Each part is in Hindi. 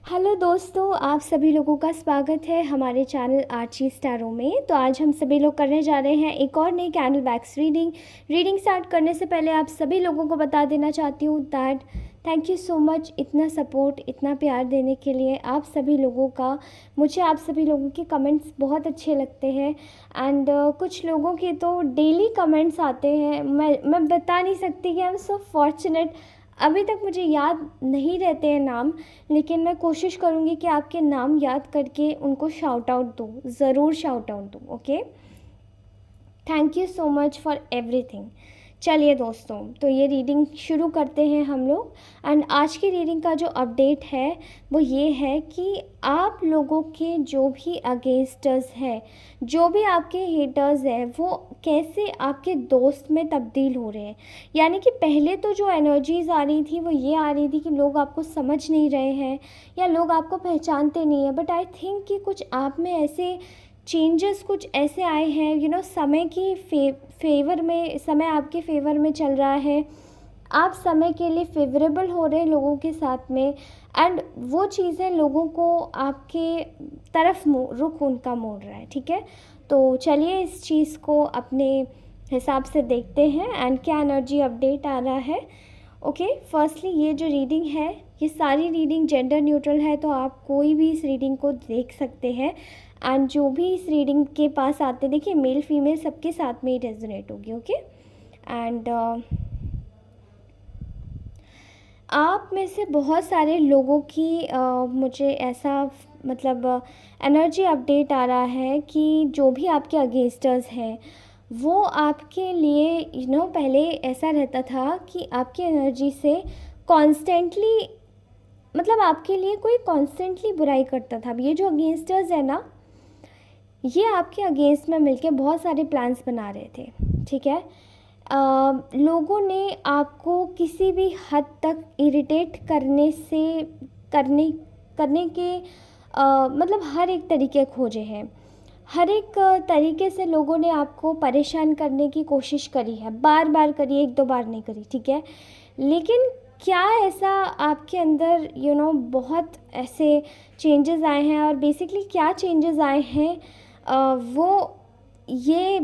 हेलो दोस्तों, आप सभी लोगों का स्वागत है हमारे चैनल आर्ची स्टारों में। तो आज हम सभी लोग करने जा रहे हैं एक और नई कैंडल वैक्स रीडिंग स्टार्ट करने से पहले आप सभी लोगों को बता देना चाहती हूँ that thank you so much इतना सपोर्ट, इतना प्यार देने के लिए। आप सभी लोगों का, मुझे आप सभी लोगों के कमेंट्स बहुत अच्छे लगते हैं। एंड कुछ लोगों के तो डेली कमेंट्स आते हैं, मैं बता नहीं सकती कि आई एम सो फॉर्चुनेट। अभी तक मुझे याद नहीं रहते हैं नाम, लेकिन मैं कोशिश करूँगी कि आपके नाम याद करके उनको शाउट आउट दूँ, ज़रूर शाउट आउट दूँ। Okay, thank you so much for everything. चलिए दोस्तों, तो ये रीडिंग शुरू करते हैं हम लोग। एंड आज की रीडिंग का जो अपडेट है वो ये है कि आप लोगों के जो भी अगेंस्टर्स हैं, जो भी आपके हेटर्स हैं, वो कैसे आपके दोस्त में तब्दील हो रहे हैं। यानी कि पहले तो जो एनर्जीज़ आ रही थी वो ये आ रही थी कि लोग आपको समझ नहीं रहे हैं या लोग आपको पहचानते नहीं हैं। बट आई थिंक कि कुछ आप में ऐसे चेंजेस कुछ ऐसे आए हैं, समय की फेवर में, समय आपके फेवर में चल रहा है। आप समय के लिए फेवरेबल हो रहे हैं लोगों के साथ में। एंड वो चीज़ें लोगों को आपके तरफ रुख उनका मोड़ रहा है। ठीक है, तो चलिए इस चीज़ को अपने हिसाब से देखते हैं एंड क्या एनर्जी अपडेट आ रहा है। ओके, फर्स्टली ये जो रीडिंग है, ये सारी रीडिंग जेंडर न्यूट्रल है, तो आप कोई भी इस रीडिंग को देख सकते हैं। एंड जो भी इस रीडिंग के पास आते, देखिए मेल फीमेल सबके साथ में ही रेजोनेट होगी। ओके, एंड आप में से बहुत सारे लोगों की मुझे ऐसा मतलब एनर्जी अपडेट आ रहा है कि जो भी आपके अगेंस्टर्स हैं वो आपके लिए पहले ऐसा रहता था कि आपकी एनर्जी से कॉन्स्टेंटली, मतलब आपके लिए कोई कॉन्स्टेंटली बुराई करता था। अब ये जो अगेंस्टर्स है ना, ये आपके अगेंस्ट में मिलके बहुत सारे प्लान्स बना रहे थे। ठीक है, लोगों ने आपको किसी भी हद तक इरिटेट करने से करने करने के मतलब हर एक तरीके खोजे हैं। हर एक तरीके से लोगों ने आपको परेशान करने की कोशिश करी है, बार बार करी है, एक दो बार नहीं करी। ठीक है, लेकिन क्या ऐसा आपके अंदर बहुत ऐसे चेंजेस आए हैं, और बेसिकली क्या चेंजेस आए हैं, वो ये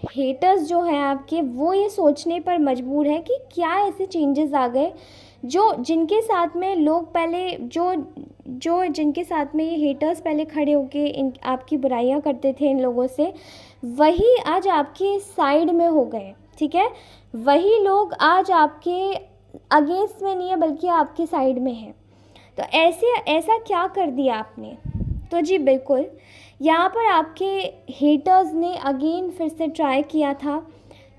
हेटर्स जो हैं आपके, वो ये सोचने पर मजबूर है कि क्या ऐसे चेंजेस आ गए जो जिनके साथ में लोग पहले जो जिनके साथ में ये हेटर्स पहले खड़े होके इन आपकी बुराइयां करते थे इन लोगों से, वही आज आपके साइड में हो गए। ठीक है, वही लोग आज आपके अगेंस्ट में नहीं है बल्कि आपके साइड में है। तो ऐसा क्या कर दिया आपने? तो जी बिल्कुल, यहाँ पर आपके हेटर्स ने अगेन फिर से ट्राई किया था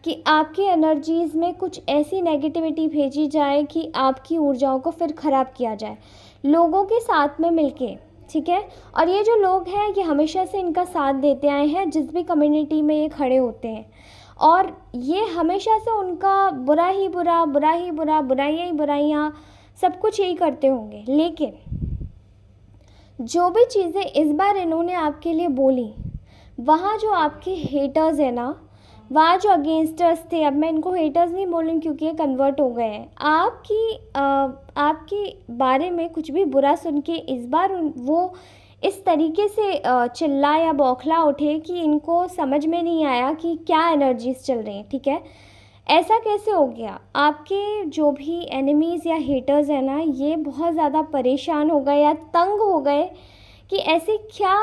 कि आपकी एनर्जीज़ में कुछ ऐसी नेगेटिविटी भेजी जाए कि आपकी ऊर्जाओं को फिर ख़राब किया जाए लोगों के साथ में मिलके। ठीक है, और ये जो लोग हैं ये हमेशा से इनका साथ देते आए हैं, जिस भी कम्युनिटी में ये खड़े होते हैं, और ये हमेशा से उनका बुरा ही बुरा, बुरा ही बुरा, बुराइयाँ ही बुराइयाँ, सब कुछ यही करते होंगे। लेकिन जो भी चीज़ें इस बार इन्होंने आपके लिए बोली, वहाँ जो आपके हेटर्स हैं ना, वहाँ जो अगेंस्टर्स थे, अब मैं इनको हेटर्स नहीं बोलूँ क्योंकि ये कन्वर्ट हो गए हैं, आपके बारे में कुछ भी बुरा सुन के इस बार वो इस तरीके से चिल्ला या बौखला उठे कि इनको समझ में नहीं आया कि क्या एनर्जीज चल रही हैं। ठीक है, ऐसा कैसे हो गया? आपके जो भी एनिमीज़ या हेटर्स हैं ना, ये बहुत ज़्यादा परेशान हो गए या तंग हो गए कि ऐसी क्या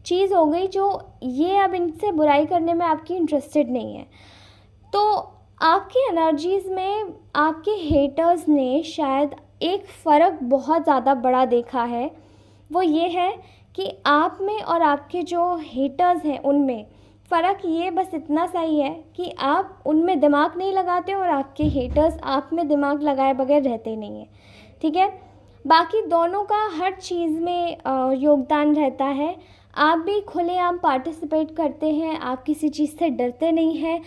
चीज़ हो गई जो ये अब इनसे बुराई करने में आपकी इंटरेस्टेड नहीं है। तो आपकी एनर्जीज़ में आपके हेटर्स ने शायद एक फ़र्क बहुत ज़्यादा बड़ा देखा है। वो ये है कि आप में और आपके जो हेटर्स हैं उनमें फ़र्क ये बस इतना सा ही है कि आप उनमें दिमाग नहीं लगाते और आपके हेटर्स आप में दिमाग लगाए बगैर रहते नहीं हैं। ठीक है, बाकी दोनों का हर चीज़ में योगदान रहता है। आप भी खुलेआम पार्टिसिपेट करते हैं, आप किसी चीज़ से डरते नहीं हैं।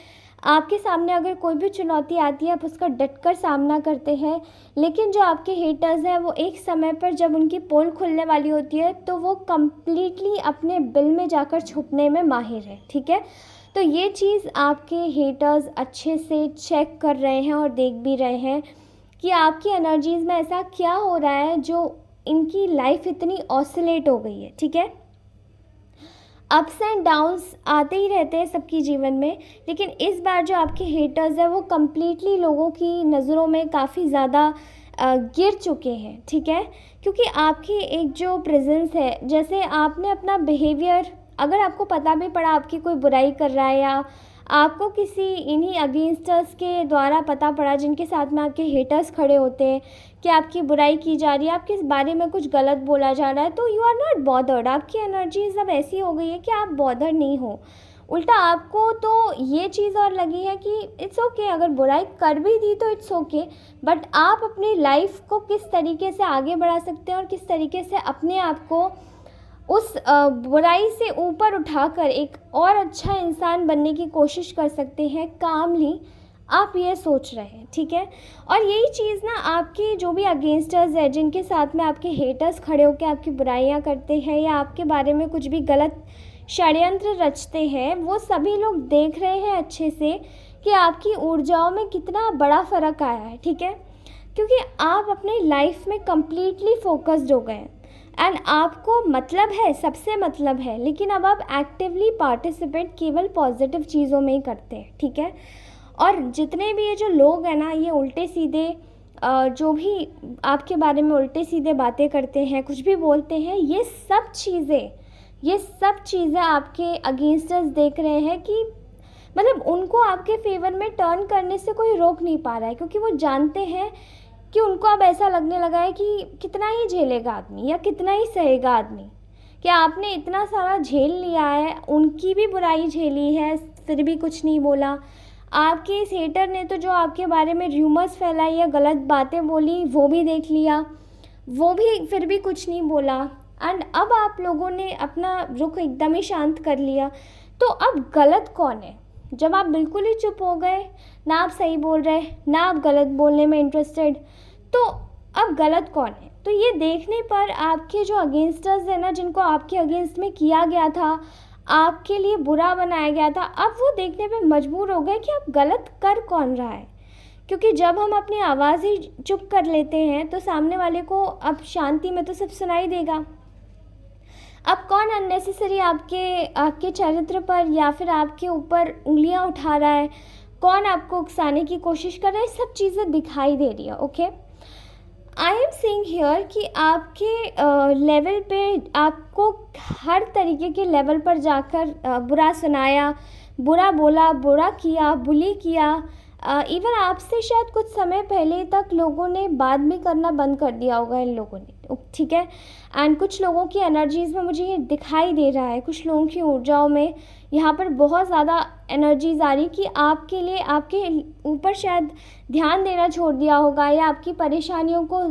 आपके सामने अगर कोई भी चुनौती आती है आप उसका डटकर सामना करते हैं। लेकिन जो आपके हेटर्स हैं वो एक समय पर जब उनकी पोल खुलने वाली होती है तो वो कम्प्लीटली अपने बिल में जाकर छुपने में माहिर है। ठीक है, तो ये चीज़ आपके हेटर्स अच्छे से चेक कर रहे हैं और देख भी रहे हैं कि आपकी एनर्जीज़ में ऐसा क्या हो रहा है जो इनकी लाइफ इतनी ऑसिलेट हो गई है, ठीक है। अप्स एंड डाउन्स आते ही रहते हैं सबकी जीवन में, लेकिन इस बार जो आपके हेटर्स हैं वो कम्प्लीटली लोगों की नज़रों में काफ़ी ज़्यादा गिर चुके हैं, ठीक है। क्योंकि आपकी एक जो प्रेजेंस है, जैसे आपने अपना बिहेवियर, अगर आपको पता भी पड़ा आपकी कोई बुराई कर रहा है या आपको किसी इन्हीं अगेंस्टर्स के द्वारा पता पड़ा जिनके साथ में आपके हेटर्स खड़े होते हैं कि आपकी बुराई की जा रही है, आपके इस बारे में कुछ गलत बोला जा रहा है, तो यू आर नॉट बॉदर्ड। आपकी एनर्जीज अब ऐसी हो गई है कि आप बॉदर नहीं हो। उल्टा आपको तो ये चीज़ और लगी है कि इट्स ओके, अगर बुराई कर भी दी तो इट्स ओके, बट आप अपनी लाइफ को किस तरीके से आगे बढ़ा सकते हैं और किस तरीके से अपने आप को उस बुराई से ऊपर उठाकर एक और अच्छा इंसान बनने की कोशिश कर सकते हैं कामली, आप ये सोच रहे हैं, ठीक है। और यही चीज़ ना आपके जो भी अगेंस्टर्स है, जिनके साथ में आपके हेटर्स खड़े होकर आपकी बुराइयां करते हैं या आपके बारे में कुछ भी गलत षड्यंत्र रचते हैं, वो सभी लोग देख रहे हैं अच्छे से कि आपकी ऊर्जाओं में कितना बड़ा फ़र्क आया है, ठीक है। क्योंकि आप अपनी लाइफ में कम्प्लीटली फोकस्ड हो गए हैं एंड आपको मतलब है, सबसे मतलब है, लेकिन अब आप एक्टिवली पार्टिसिपेट केवल पॉजिटिव चीज़ों में ही करते हैं, ठीक है। और जितने भी ये जो लोग हैं ना, ये उल्टे सीधे जो भी आपके बारे में उल्टे सीधे बातें करते हैं, कुछ भी बोलते हैं, ये सब चीज़ें आपके अगेंस्टर्स देख रहे हैं कि मतलब उनको आपके फेवर में टर्न करने से कोई रोक नहीं पा रहा है, क्योंकि वो जानते हैं कि उनको अब ऐसा लगने लगा है कि कितना ही झेलेगा आदमी या कितना ही सहेगा आदमी, कि आपने इतना सारा झेल लिया है, उनकी भी बुराई झेली है फिर भी कुछ नहीं बोला। आपके इस हेटर ने तो जो आपके बारे में र्यूमर्स फैलाई या गलत बातें बोली वो भी देख लिया, वो भी फिर भी कुछ नहीं बोला। एंड अब आप लोगों ने अपना रुख एकदम ही शांत कर लिया। तो अब गलत कौन है? जब आप बिल्कुल ही चुप हो गए, ना आप सही बोल रहे, ना आप गलत बोलने में इंटरेस्टेड, तो अब गलत कौन है? तो ये देखने पर आपके जो अगेंस्टर्स हैं ना, जिनको आपके अगेंस्ट में किया गया था, आपके लिए बुरा बनाया गया था, अब वो देखने पे मजबूर हो गए कि अब गलत कर कौन रहा है। क्योंकि जब हम अपनी आवाज़ ही चुप कर लेते हैं तो सामने वाले को अब शांति में तो सब सुनाई देगा। अब कौन अननेसेसरी आपके चरित्र पर या फिर आपके ऊपर उंगलियां उठा रहा है, कौन आपको उकसाने की कोशिश कर रहा है, सब चीज़ें दिखाई दे रही है, okay. I am saying here कि आपके लेवल पे आपको हर तरीके के लेवल पर जाकर बुरा सुनाया, बुरा बोला, बुरा किया, बुली किया। इवन आपसे शायद कुछ समय पहले तक लोगों ने बात भी करना बंद कर दिया होगा इन लोगों ने, ठीक है। एंड कुछ लोगों की एनर्जीज़ में मुझे ये दिखाई दे रहा है, कुछ लोगों की ऊर्जाओं में यहाँ पर बहुत ज़्यादा एनर्जीज आ रही कि आपके लिए आपके ऊपर शायद ध्यान देना छोड़ दिया होगा या आपकी परेशानियों को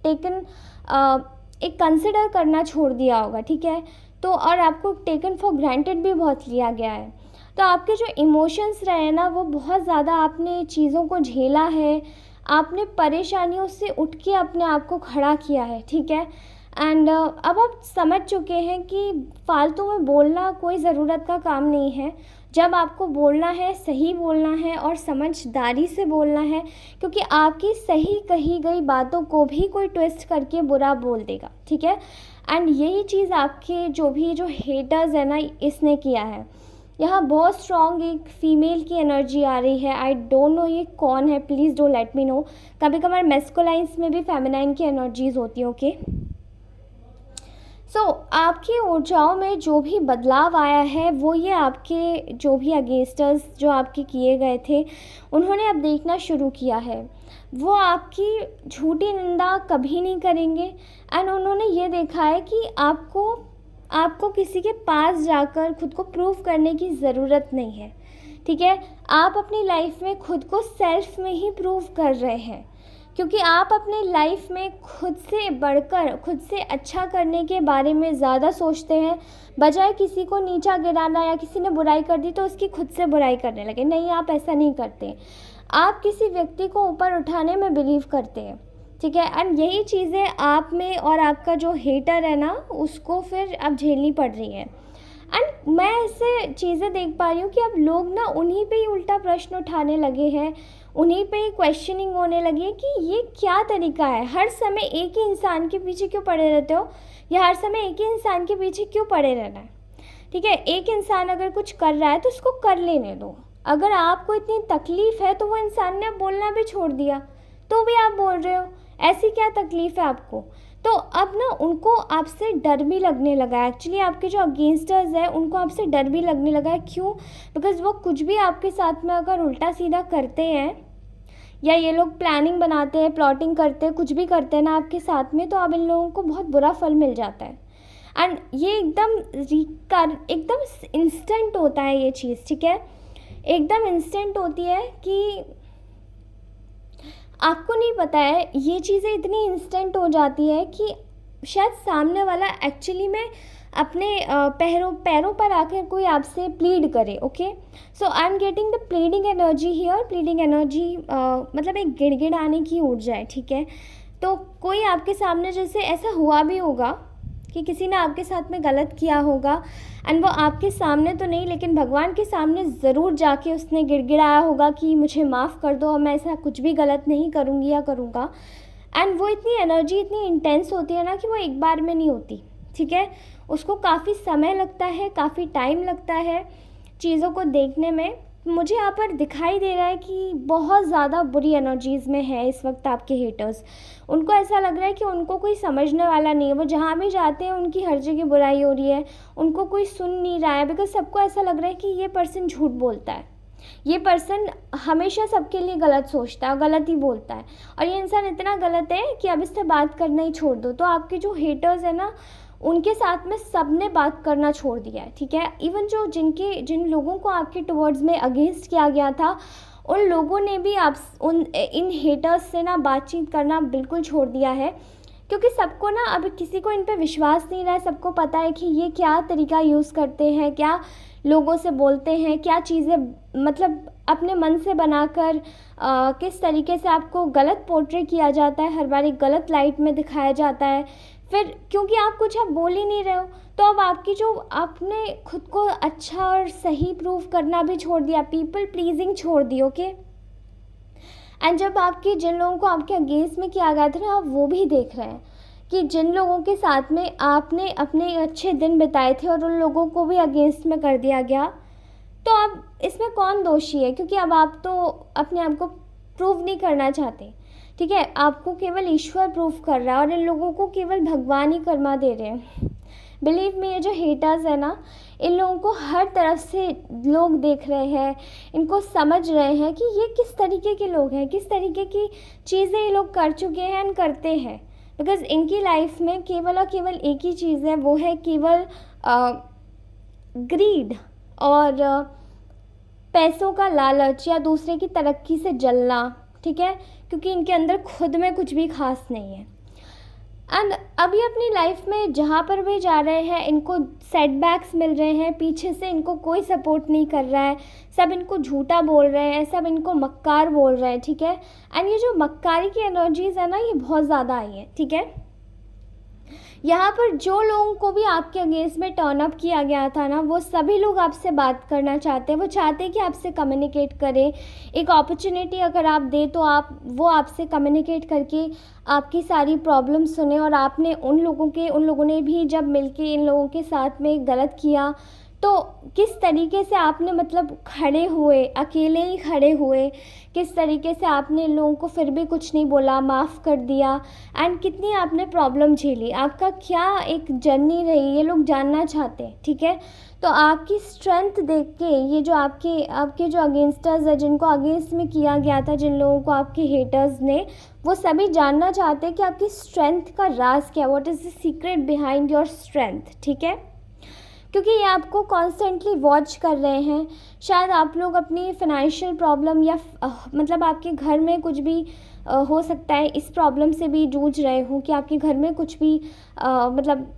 एक कंसिडर करना छोड़ दिया होगा, ठीक है। तो और आपको टेकन फॉर ग्रांटेड भी बहुत लिया गया है। तो आपके जो इमोशंस रहे ना, वो बहुत ज़्यादा आपने चीज़ों को झेला है, आपने परेशानियों से उठ के अपने आप को खड़ा किया है, ठीक है। एंड अब आप समझ चुके हैं कि फालतू में बोलना कोई ज़रूरत का काम नहीं है। जब आपको बोलना है, सही बोलना है और समझदारी से बोलना है, क्योंकि आपकी सही कही गई बातों को भी कोई ट्विस्ट करके बुरा बोल देगा, ठीक है। एंड यही चीज़ आपके जो हेटर्स है ना, इसने किया है। यहाँ बहुत स्ट्रॉन्ग एक फ़ीमेल की एनर्जी आ रही है। आई डोंट नो ये कौन है, please don't let me know. कभी कभार मेस्कुलाइंस में भी फेमिनाइन की एनर्जीज़ होती हैं, ओके। सो आपकी ऊर्जाओं में जो भी बदलाव आया है वो ये आपके जो भी अगेंस्टर्स जो आपके किए गए थे, उन्होंने अब देखना शुरू किया है। वो आपकी झूठी निंदा कभी नहीं करेंगे। एंड उन्होंने ये देखा है कि आपको किसी के पास जाकर खुद को प्रूव करने की ज़रूरत नहीं है, ठीक है। आप अपनी लाइफ में खुद को सेल्फ में ही प्रूव कर रहे हैं, क्योंकि आप अपनी लाइफ में खुद से बढ़कर, खुद से अच्छा करने के बारे में ज़्यादा सोचते हैं, बजाय किसी को नीचा गिराना या किसी ने बुराई कर दी तो उसकी खुद से बुराई करने लगे। नहीं, आप ऐसा नहीं करते। आप किसी व्यक्ति को ऊपर उठाने में बिलीव करते हैं, ठीक है। एंड यही चीज़ें आप में और आपका जो हेटर है ना, उसको फिर अब झेलनी पड़ रही है। एंड मैं ऐसे चीज़ें देख पा रही हूँ कि अब लोग ना उन्हीं पे ही उल्टा प्रश्न उठाने लगे हैं, उन्हीं पे क्वेश्चनिंग होने लगी है कि ये क्या तरीका है, हर समय एक ही इंसान के पीछे क्यों पड़े रहते हो, या हर समय एक ही इंसान के पीछे क्यों पड़े रहना है। ठीक है, एक इंसान अगर कुछ कर रहा है तो उसको कर लेने दो। अगर आपको इतनी तकलीफ़ है तो वो इंसान ने बोलना भी छोड़ दिया, तो भी आप बोल रहे हो, ऐसी क्या तकलीफ़ है आपको। तो अब ना उनको आपसे डर भी लगने लगा है, एक्चुअली आपके जो अगेंस्टर्स हैं उनको आपसे डर भी लगने लगा है। क्यों? बिकॉज़ वो कुछ भी आपके साथ में अगर उल्टा सीधा करते हैं, या ये लोग प्लानिंग बनाते हैं, प्लॉटिंग करते हैं, कुछ भी करते हैं ना आपके साथ में, तो अब इन लोगों को बहुत बुरा फल मिल जाता है। एंड ये एकदम इंस्टेंट होता है ये चीज़, ठीक है, एकदम इंस्टेंट होती है कि आपको नहीं पता है, ये चीज़ें इतनी इंस्टेंट हो जाती है कि शायद सामने वाला एक्चुअली में अपने पैरों पर आकर कोई आपसे प्लीड करे। Okay, so I am getting the pleading energy here. Pleading energy मतलब एक गिड़गिड़ाने की ऊर्जा है, ठीक है। तो कोई आपके सामने, जैसे ऐसा हुआ भी होगा कि किसी ने आपके साथ में गलत किया होगा, एंड वो आपके सामने तो नहीं लेकिन भगवान के सामने ज़रूर जाके उसने गिड़गिड़ाया होगा कि मुझे माफ़ कर दो, अब मैं ऐसा कुछ भी गलत नहीं करूँगी या करूँगा। एंड वो इतनी एनर्जी इतनी इंटेंस होती है ना कि वो एक बार में नहीं होती, ठीक है। उसको काफ़ी समय लगता है, काफ़ी टाइम लगता है चीज़ों को देखने में। मुझे यहाँ पर दिखाई दे रहा है कि बहुत ज़्यादा बुरी एनर्जीज़ में है इस वक्त आपके हेटर्स। उनको ऐसा लग रहा है कि उनको कोई समझने वाला नहीं है, वो जहाँ भी जाते हैं उनकी हर जगह बुराई हो रही है, उनको कोई सुन नहीं रहा है, बिकॉज सबको ऐसा लग रहा है कि ये पर्सन झूठ बोलता है, ये पर्सन हमेशा सबके लिए गलत सोचता है, गलत ही बोलता है, और ये इंसान इतना गलत है कि अब इससे बात करना ही छोड़ दो। तो आपके जो हेटर्स है ना, उनके साथ में सब ने बात करना छोड़ दिया है, ठीक है। इवन जिन लोगों को आपके टुवर्ड्स में अगेंस्ट किया गया था, उन लोगों ने भी इन हेटर्स से ना बातचीत करना बिल्कुल छोड़ दिया है, क्योंकि सबको ना अब किसी को इन पे विश्वास नहीं रहा है। सबको पता है कि ये क्या तरीका यूज़ करते हैं, क्या लोगों से बोलते हैं, क्या चीज़ें मतलब अपने मन से बनाकर किस तरीके से आपको गलत पोर्ट्रे किया जाता है, हर बार एक गलत लाइट में दिखाया जाता है। फिर क्योंकि आप कुछ अब बोल ही नहीं रहे हो, तो अब आपकी जो आपने खुद को अच्छा और सही प्रूव करना भी छोड़ दिया, पीपल प्लीजिंग छोड़ दी। ओके, एंड जब आपके जिन लोगों को आपके अगेंस्ट में किया गया था ना, आप वो भी देख रहे हैं कि जिन लोगों के साथ में आपने अपने अच्छे दिन बिताए थे और उन लोगों को भी अगेंस्ट में कर दिया गया। तो अब इसमें कौन दोषी है, क्योंकि अब आप तो अपने आप को प्रूव नहीं करना चाहते, ठीक है। आपको केवल ईश्वर प्रूव कर रहा है और इन लोगों को केवल भगवान ही कर्मा दे रहे हैं। बिलीव मी, ये जो हेटर्स है ना, इन लोगों को हर तरफ से लोग देख रहे हैं, इनको समझ रहे हैं कि ये किस तरीके के लोग हैं, किस तरीके की चीज़ें ये लोग कर चुके हैं एंड करते हैं। बिकॉज़ इनकी लाइफ में केवल और केवल एक ही चीज़ है, वो है केवल ग्रीड और पैसों का लालच या दूसरे की तरक्की से जलना, ठीक है, क्योंकि इनके अंदर खुद में कुछ भी खास नहीं है। एंड अभी अपनी लाइफ में जहाँ पर भी जा रहे हैं, इनको सेटबैक्स मिल रहे हैं, पीछे से इनको कोई सपोर्ट नहीं कर रहा है, सब इनको झूठा बोल रहे हैं, सब इनको मक्कार बोल रहे हैं, ठीक है। एंड ये जो मक्कारी की एनर्जीज़ है ना, ये बहुत ज़्यादा आई है, ठीक है। यहाँ पर जो लोगों को भी आपके अगेंस्ट में टर्न अप किया गया था ना, वो सभी लोग आपसे बात करना चाहते हैं, वो चाहते हैं कि आपसे कम्युनिकेट करें। एक अपॉर्चुनिटी अगर आप दें तो वो आपसे कम्युनिकेट करके आपकी सारी प्रॉब्लम सुने, और उन लोगों ने भी जब मिलके इन लोगों के साथ में गलत किया, तो किस तरीके से आपने मतलब खड़े हुए, अकेले ही खड़े हुए, किस तरीके से आपने इन लोगों को फिर भी कुछ नहीं बोला, माफ़ कर दिया, एंड कितनी आपने प्रॉब्लम झेली, आपका क्या एक जर्नी रही, ये लोग जानना चाहते हैं, ठीक है। तो आपकी स्ट्रेंथ देख के ये जो आपके जो अगेंस्टर्स है, जिनको अगेंस्ट में किया गया था, जिन लोगों को आपके हेटर्स ने, वो सभी जानना चाहते हैं कि आपकी स्ट्रेंथ का राज क्या, what is the secret behind your strength, ठीक है। क्योंकि ये आपको कॉन्स्टेंटली वॉच कर रहे हैं। शायद आप लोग अपनी फाइनेंशियल प्रॉब्लम या मतलब आपके घर में कुछ भी हो सकता है, इस प्रॉब्लम से भी जूझ रहे हो कि आपके घर में कुछ भी मतलब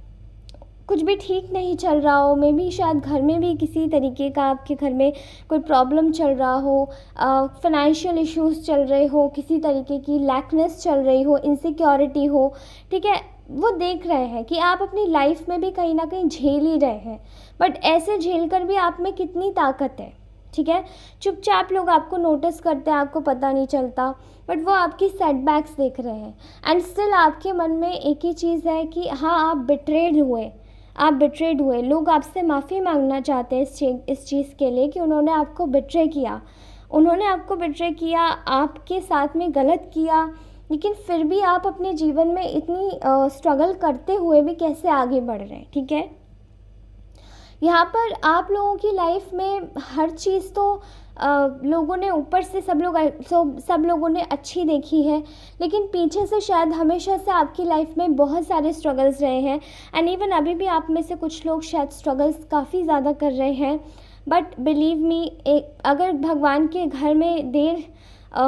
कुछ भी ठीक नहीं चल रहा हो। मे बी शायद घर में भी किसी तरीके का आपके घर में कोई प्रॉब्लम चल रहा हो, फाइनेंशियल इश्यूज़ चल रहे हो, किसी तरीके की लैकनेस चल रही हो, इनसिक्योरिटी हो, ठीक है। वो देख रहे हैं कि आप अपनी लाइफ में भी कहीं ना कहीं झेल ही रहे हैं, बट ऐसे झेल कर भी आप में कितनी ताकत है, ठीक है। चुपचाप लोग आपको नोटिस करते हैं, आपको पता नहीं चलता, बट वो आपकी सेटबैक्स देख रहे हैं। एंड स्टिल आपके मन में एक ही चीज़ है कि हाँ, आप बिट्रेड हुए, आप बिट्रेड हुए। लोग आपसे माफ़ी मांगना चाहते हैं इस चीज़ के लिए कि उन्होंने आपको बिट्रे किया, उन्होंने आपको बिट्रे किया, आपके साथ में गलत किया, लेकिन फिर भी आप अपने जीवन में इतनी स्ट्रगल करते हुए भी कैसे आगे बढ़ रहे हैं, ठीक है। यहाँ पर आप लोगों की लाइफ में हर चीज़ तो लोगों ने ऊपर से सब लोगों ने अच्छी देखी है, लेकिन पीछे से शायद हमेशा से आपकी लाइफ में बहुत सारे स्ट्रगल्स रहे हैं। एंड इवन अभी भी आप में से कुछ लोग शायद स्ट्रगल्स काफ़ी ज़्यादा कर रहे हैं, बट बिलीव मी, अगर भगवान के घर में देर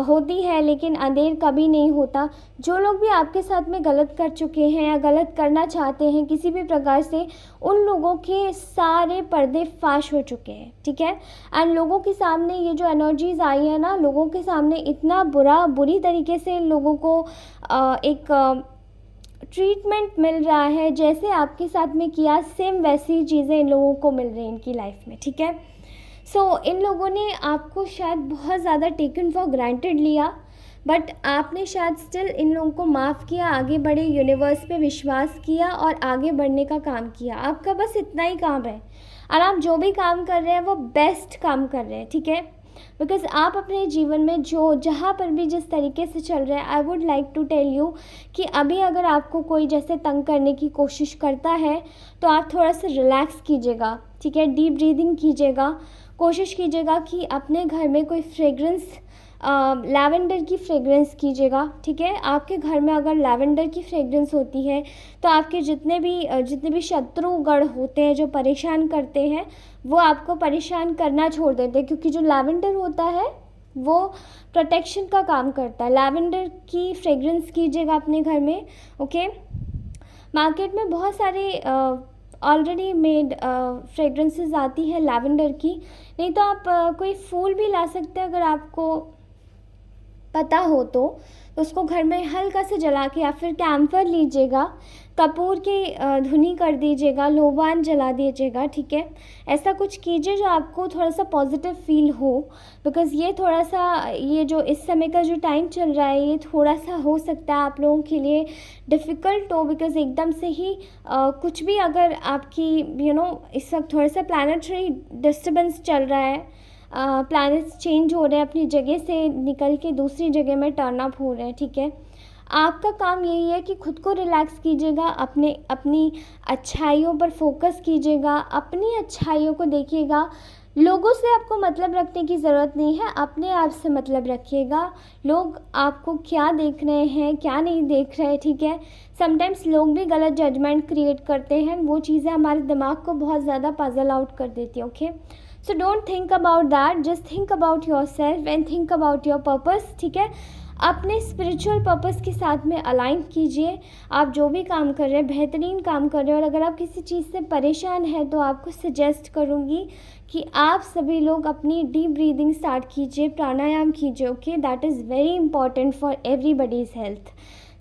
होती है लेकिन अंधेर कभी नहीं होता। जो लोग भी आपके साथ में गलत कर चुके हैं या गलत करना चाहते हैं किसी भी प्रकार से, उन लोगों के सारे पर्दे फाश हो चुके हैं, ठीक है। एंड लोगों के सामने ये जो एनर्जीज आई है ना, लोगों के सामने इतना बुरी तरीके से इन लोगों को एक ट्रीटमेंट मिल रहा है, जैसे आपके साथ में किया सेम वैसी चीज़ें इन लोगों को मिल रही हैं इनकी लाइफ में, ठीक है। इन लोगों ने आपको शायद बहुत ज़्यादा टेकन फॉर ग्रांटेड लिया, बट आपने शायद स्टिल इन लोगों को माफ़ किया, आगे बढ़े, यूनिवर्स पे विश्वास किया और आगे बढ़ने का काम किया। आपका बस इतना ही काम है, और आप जो भी काम कर रहे हैं वो बेस्ट काम कर रहे हैं, ठीक है। बिकॉज आप अपने जीवन में जहाँ पर भी जिस तरीके से चल रहे हैं, I would like to tell you कि अभी अगर आपको कोई जैसे तंग करने की कोशिश करता है तो आप थोड़ा सा रिलैक्स कीजिएगा, ठीक है। डीप ब्रीदिंग कीजिएगा, कोशिश कीजिएगा कि अपने घर में कोई फ्रेगरेंस, लैवेंडर की फ्रेगरेंस कीजिएगा, ठीक है। आपके घर में अगर लैवेंडर की फ्रेगरेंस होती है तो आपके जितने भी शत्रुगण होते हैं जो परेशान करते हैं, वो आपको परेशान करना छोड़ देते हैं, क्योंकि जो लैवेंडर होता है वो प्रोटेक्शन का काम करता है। लैवेंडर की फ्रेगरेंस कीजिएगा अपने घर में, ओके। मार्केट में बहुत सारे ऑलरेडी मेड फ्रेगरेंसेस आती है लैवेंडर की, नहीं तो आप कोई फूल भी ला सकते हैं अगर आपको पता हो तो उसको घर में हल्का से जला के, या फिर कैम्फर लीजिएगा, कपूर की धुनी कर दीजिएगा, लोबान जला दीजिएगा, ठीक है। ऐसा कुछ कीजिए जो आपको थोड़ा सा पॉजिटिव फील हो, बिकॉज़ ये थोड़ा सा, ये जो इस समय का जो टाइम चल रहा है, ये थोड़ा सा हो सकता है आप लोगों के लिए डिफ़िकल्ट हो, बिकॉज़ एकदम से ही कुछ भी अगर आपकी इस वक्त थोड़ा सा प्लानिटरी डिस्टर्बेंस चल रहा है, प्लैनेट्स चेंज हो रहे हैं, अपनी जगह से निकल के दूसरी जगह में टर्न अप हो रहे हैं, ठीक है। आपका काम यही है कि खुद को रिलैक्स कीजिएगा, अपनी अच्छाइयों पर फोकस कीजिएगा, अपनी अच्छाइयों को देखिएगा। लोगों से आपको मतलब रखने की ज़रूरत नहीं है, अपने आप से मतलब रखिएगा। लोग आपको क्या देख रहे हैं, क्या नहीं देख रहे, ठीक है। समटाइम्स लोग भी गलत जजमेंट क्रिएट करते हैं, वो चीज़ें हमारे दिमाग को बहुत ज़्यादा पजल आउट कर देती है, okay. So don't think about that, just think about your self and think about your purpose, ठीक है। अपने स्पिरिचुअल पर्पस के साथ में अलाइन कीजिए। आप जो भी काम कर रहे हैं बेहतरीन काम कर रहे हैं, और अगर आप किसी चीज़ से परेशान हैं तो आपको सजेस्ट करूँगी कि आप सभी लोग अपनी डीप ब्रीदिंग स्टार्ट कीजिए, प्राणायाम कीजिए, okay. That is very important for everybody's health.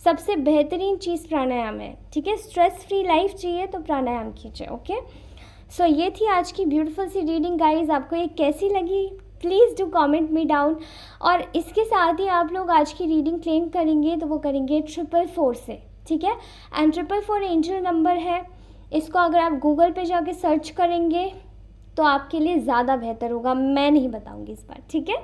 सबसे बेहतरीन चीज़ प्राणायाम है, ठीक है। स्ट्रेस फ्री लाइफ चाहिए तो प्राणायाम कीजिए, ओके। सो ये थी आज की ब्यूटीफुल सी रीडिंग गाइज। आपको ये कैसी लगी please do comment me down. और इसके साथ ही आप लोग आज की रीडिंग क्लेम करेंगे तो वो करेंगे 444 से, ठीक है। एंड 444 एंजल नंबर है, इसको अगर आप गूगल पे जाके सर्च करेंगे तो आपके लिए ज़्यादा बेहतर होगा, मैं नहीं बताऊँगी इस बार, ठीक है।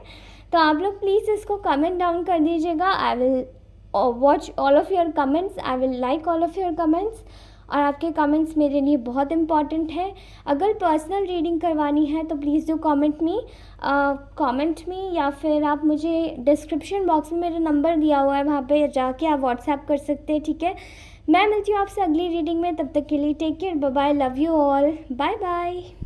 तो आप लोग प्लीज़ इसको कमेंट डाउन कर दीजिएगा। I will watch all of your comments, I will like all of your comments, और आपके कमेंट्स मेरे लिए बहुत इंपॉर्टेंट है। अगर पर्सनल रीडिंग करवानी है तो प्लीज़ डू कमेंट मी, या फिर आप मुझे डिस्क्रिप्शन बॉक्स में मेरा नंबर दिया हुआ है, वहाँ पे जाके आप व्हाट्सएप कर सकते हैं, ठीक है। मैं मिलती हूँ आपसे अगली रीडिंग में, तब तक के लिए take care, bye bye, love you all, bye bye.